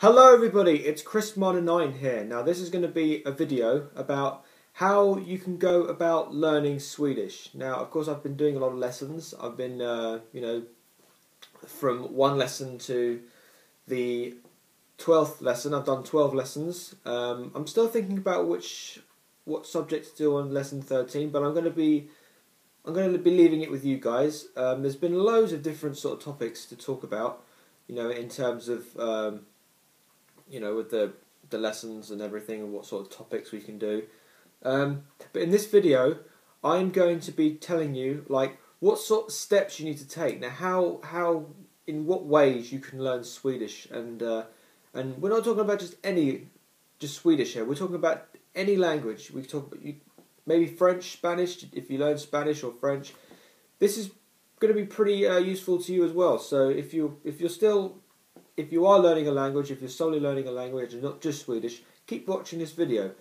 Hello everybody, it's Chris9 here. Now this is going to be a video about how you can go about learning Swedish. Now of course I've been doing a lot of lessons. I've been, from one lesson to the 12th lesson. I've done 12 lessons. I'm still thinking about what subject to do on lesson 13, but I'm going to be leaving it with you guys. There's been loads of different sort of topics to talk about, in terms of with the lessons and everything, and what sort of topics we can do. But in this video, I'm going to be telling you what sort of steps you need to take. Now, in what ways you can learn Swedish, and we're not talking about just Swedish here. We're talking about any language. We talk about maybe French, Spanish, if you learn Spanish or French. This is going to be pretty useful to you as well. So if you are learning a language, if you're solely learning a language and not just Swedish, keep watching this video.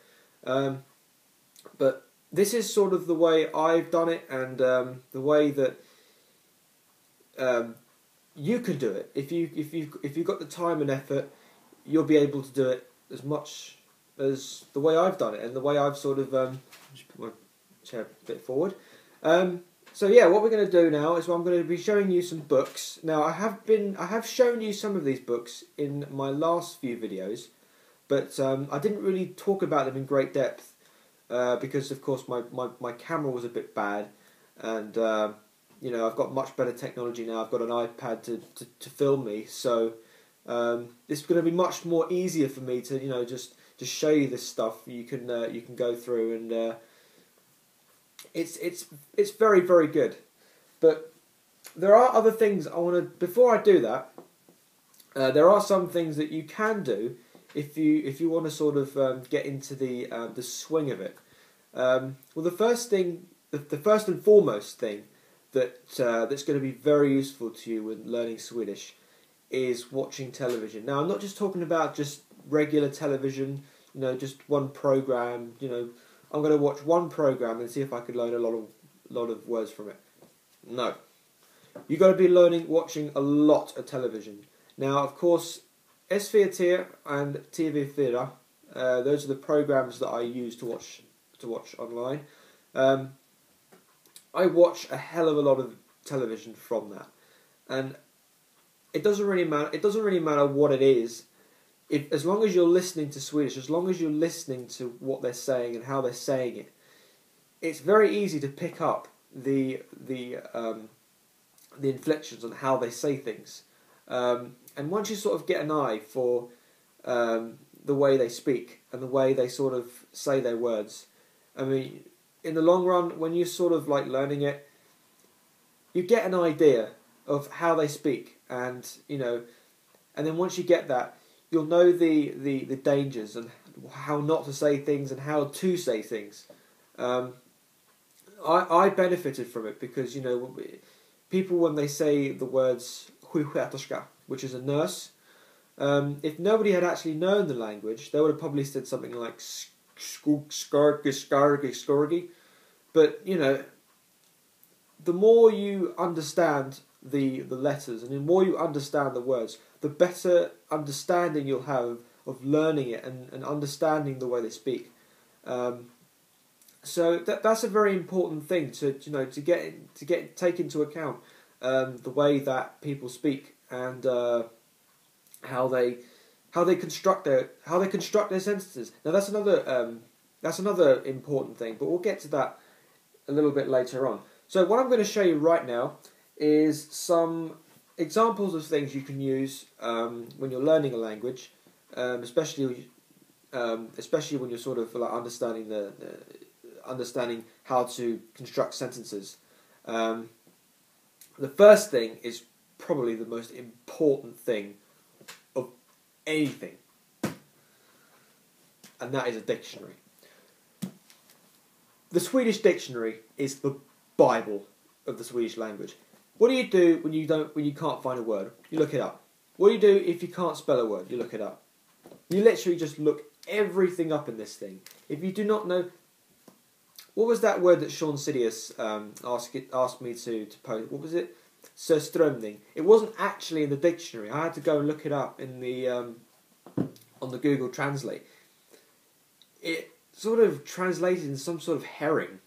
But this is sort of the way I've done it, and the way that you can do it. If you've got the time and effort, you'll be able to do it as much as the way I've done it, and the way I've sort of just put my chair a bit forward. So yeah, what we're going to do now is I'm going to be showing you some books. Now I have shown you some of these books in my last few videos, but I didn't really talk about them in great depth because of course my camera was a bit bad, and I've got much better technology now. I've got an iPad to film me, so it's going to be much more easier for me to just show you this stuff. You can go through, and it's very, very good. But there are other things I want to. Before I do that, there are some things that you can do if you want to sort of get into the swing of it. Well, the first and foremost thing that's going to be very useful to you when learning Swedish is watching television. Now, I'm not just talking about just regular television, just one program. I'm going to watch one program and see if I could learn a lot of words from it. No, you've got to be watching a lot of television. Now, of course, SVT and TV4, those are the programs that I use to watch online. I watch a hell of a lot of television from that, and it doesn't really matter. It doesn't really matter what it is. As long as you're listening to Swedish, as long as you're listening to what they're saying and how they're saying it, it's very easy to pick up the inflections on how they say things. And once you sort of get an eye for the way they speak and the way they sort of say their words, I mean, in the long run, when you're sort of learning it, you get an idea of how they speak, and and then once you get that, you'll know the dangers and how not to say things and how to say things. I benefited from it because people, when they say the words sjuksköterska, which is a nurse, if nobody had actually known the language, they would have probably said something like skorgi. But the more you understand the letters, and the more you understand the words, the better understanding you'll have of learning it and understanding the way they speak. So that's a very important thing to take into account, the way that people speak, and how they construct their sentences. Now that's another important thing, but we'll get to that a little bit later on. So what I'm going to show you right now is some examples of things you can use when you're learning a language, especially when you're sort of understanding how to construct sentences. The first thing is probably the most important thing of anything, and that is a dictionary. The Swedish dictionary is the Bible of the Swedish language. What do you do when you can't find a word? You look it up. What do you do if you can't spell a word? You look it up. You literally just look everything up in this thing. If you do not know, what was that word that Sean Sidious asked me to post? What was it? Surströmning. It wasn't actually in the dictionary. I had to go and look it up in the on the Google Translate, it sort of translated in some sort of herring.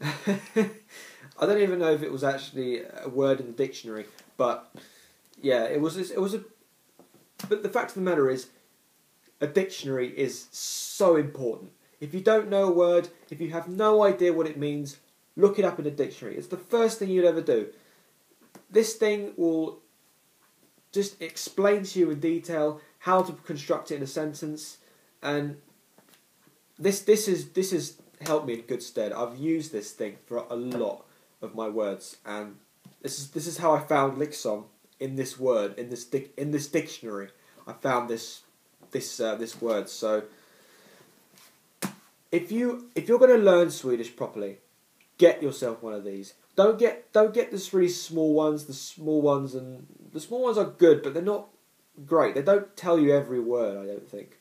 I don't even know if it was actually a word in the dictionary, but yeah, it was a. But the fact of the matter is, a dictionary is so important. If you don't know a word, if you have no idea what it means, look it up in a dictionary. It's the first thing you'd ever do. This thing will just explain to you in detail how to construct it in a sentence, and this has helped me in good stead. I've used this thing for a lot of my words, and this is how I found liksom in this word in this dictionary. I found this word. So if you're going to learn Swedish properly, get yourself one of these. Don't get this really small ones. The small ones are good, but they're not great. They don't tell you every word, I don't think.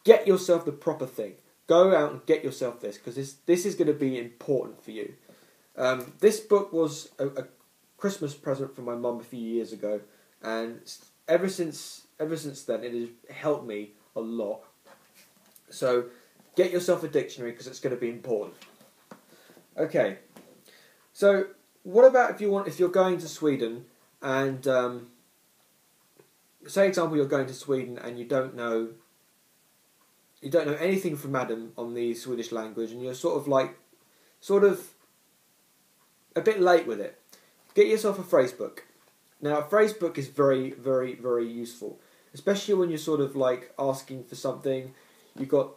Get yourself the proper thing. Go out and get yourself this, because this is going to be important for you. This book was a Christmas present from my mum a few years ago, and ever since then it has helped me a lot. So get yourself a dictionary, because it's going to be important. Okay. So what about if you're going to Sweden and say example you're going to Sweden and you don't know anything from Adam on the Swedish language, and you're sort of a bit late with it. Get yourself a Phrasebook. Now, a Phrasebook is very, very, very useful, especially when you're sort of like asking for something. You're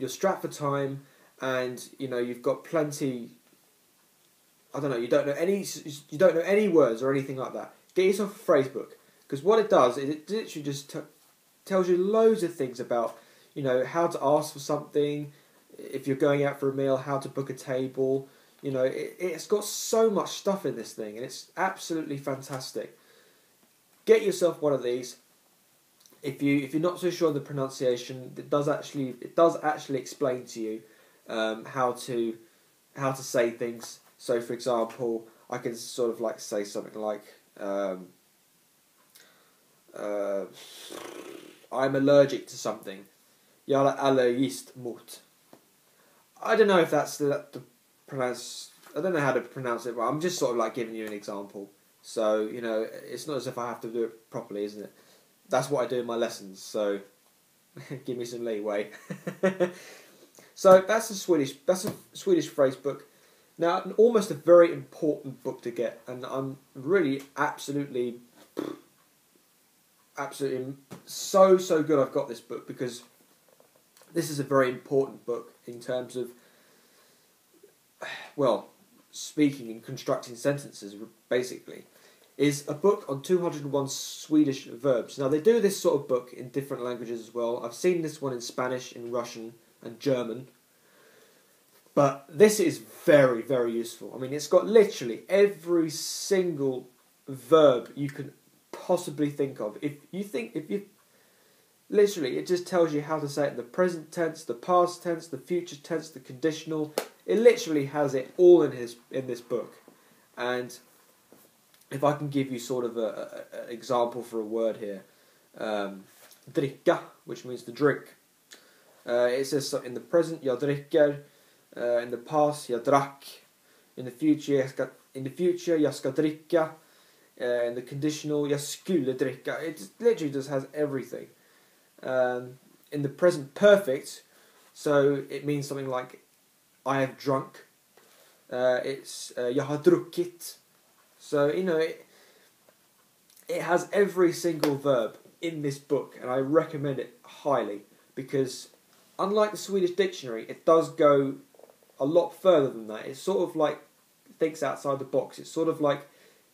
strapped for time, and you've got plenty. I don't know. You don't know any words or anything like that. Get yourself a Phrasebook, because what it does is it literally just tells you loads of things about how to ask for something, if you're going out for a meal, how to book a table. It's got so much stuff in this thing, and it's absolutely fantastic. Get yourself one of these. If you're not so sure of the pronunciation, it does actually explain to you how to say things. So, for example, I can sort of like say something like I'm allergic to something. Jag är allergisk mot. I don't know if that's the pronounce. I don't know how to pronounce it, but I'm just sort of like giving you an example. So it's not as if I have to do it properly, isn't it? That's what I do in my lessons. So give me some leeway. So that's a Swedish Phrasebook. Now, almost a very important book to get, and I'm really absolutely so good I've got this book, because this is a very important book in terms of, well, speaking and constructing sentences, basically. Is a book on 201 Swedish verbs. Now, they do this sort of book in different languages as well. I've seen this one in Spanish, in Russian, and German. But this is very, very useful. I mean, it's got literally every single verb you can possibly think of. Literally, it just tells you how to say it in the present tense, the past tense, the future tense, the conditional. It literally has it all in this book. And if I can give you sort of an example for a word here, dricka, which means to drink. It says so in the present, jag dricker. In the past, jag drack. In the future, jag ska dricka. In the conditional, jag skulle dricka. It literally just has everything. In the present perfect, so it means something like I have drunk. It's jag har druckit. So it has every single verb in this book, and I recommend it highly, because unlike the Swedish dictionary, it does go a lot further than that. It sort of like thinks outside the box. It sort of like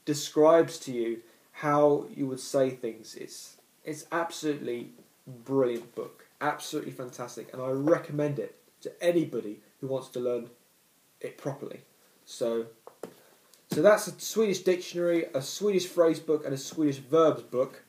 describes to you how you would say things. It's absolutely brilliant book, absolutely fantastic, and I recommend it to anybody who wants to learn it properly. So that's a Swedish dictionary, a Swedish phrase book, and a Swedish verbs book.